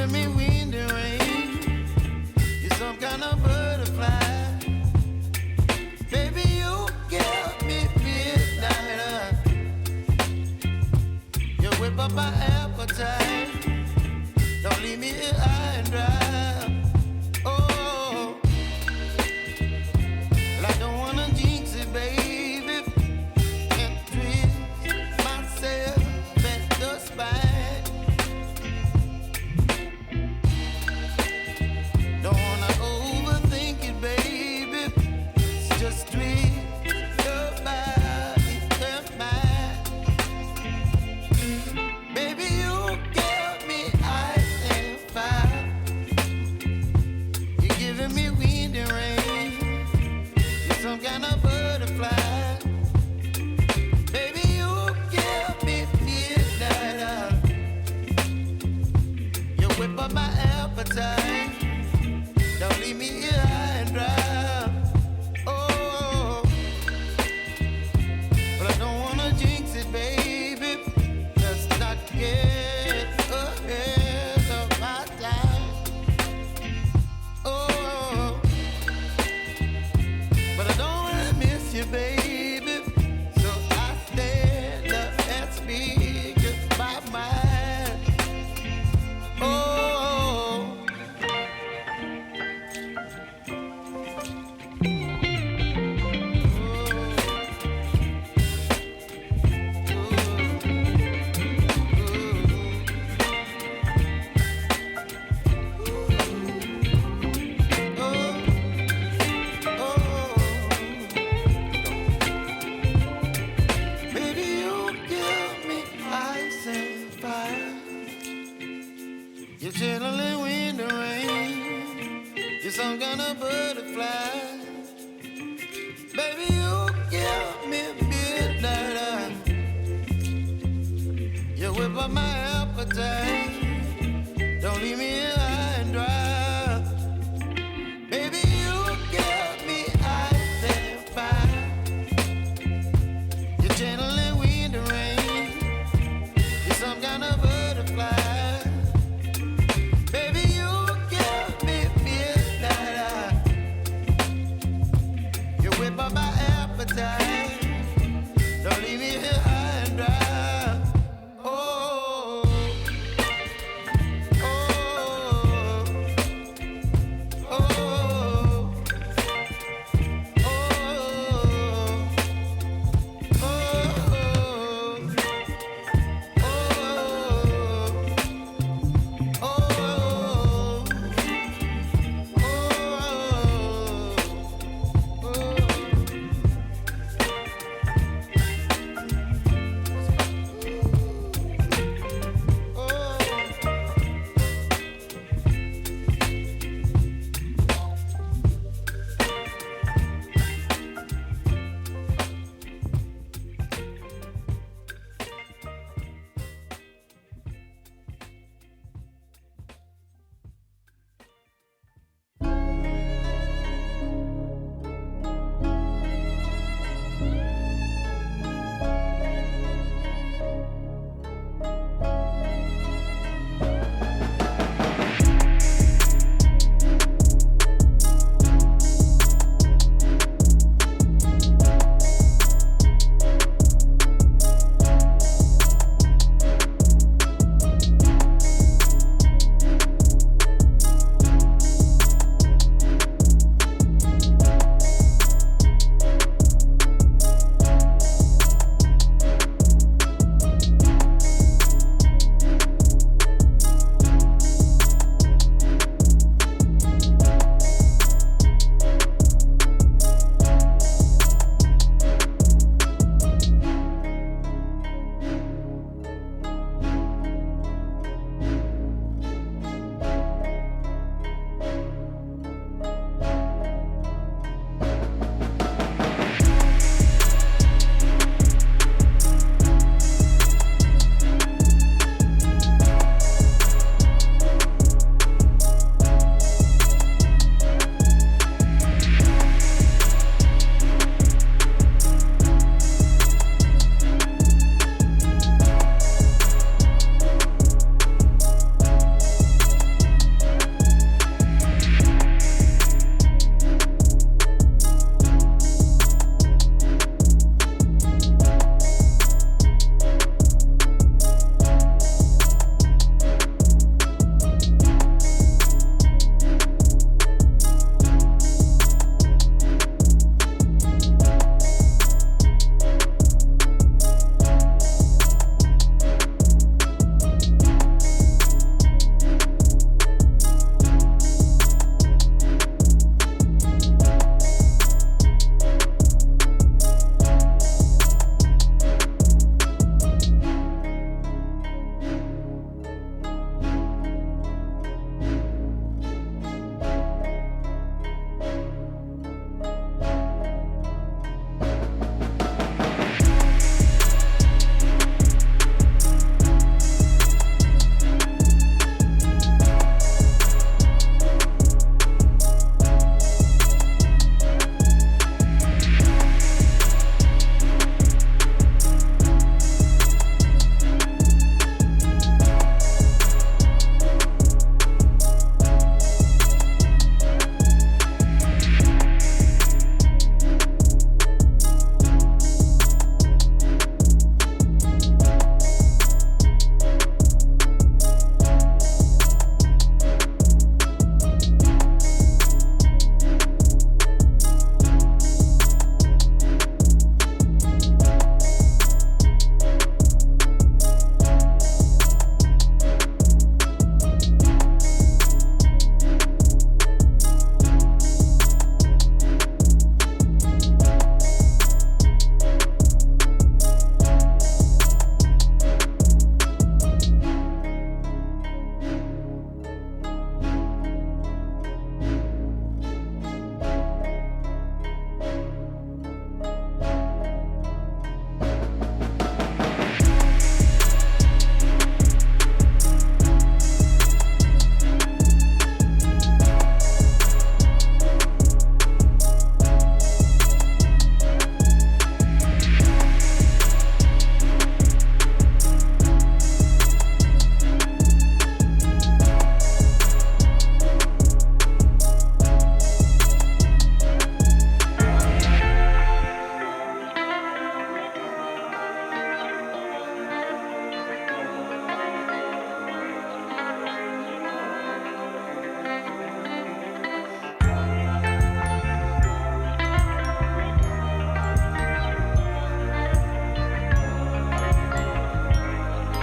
giving me wind and rain. You're some kind of butterfly. Baby, you give me midnight. You whip up my appetite. Don't leave me here high and dry. Oh, well, I don't wanna jinx it, baby, and twist myself at the spine. Don't wanna overthink it, baby. It's just twist your body and mine. Baby, you give me ice and fire. You're giving me wind and rain. You're some kind of butterfly. Baby, you give me midnight. You whip up my appetite. Don't leave me here high and dry. Oh, but I don't wanna jinx it, baby. Let's not get ahead of my time. Oh, but I don't wanna miss you, baby. So I stand up and speak my mind. Oh. Baby, you give me ice and fire. You're chilling wind and rain. You're some kind of butterfly. Baby, you give me midnight. You whip up my appetite. Don't leave me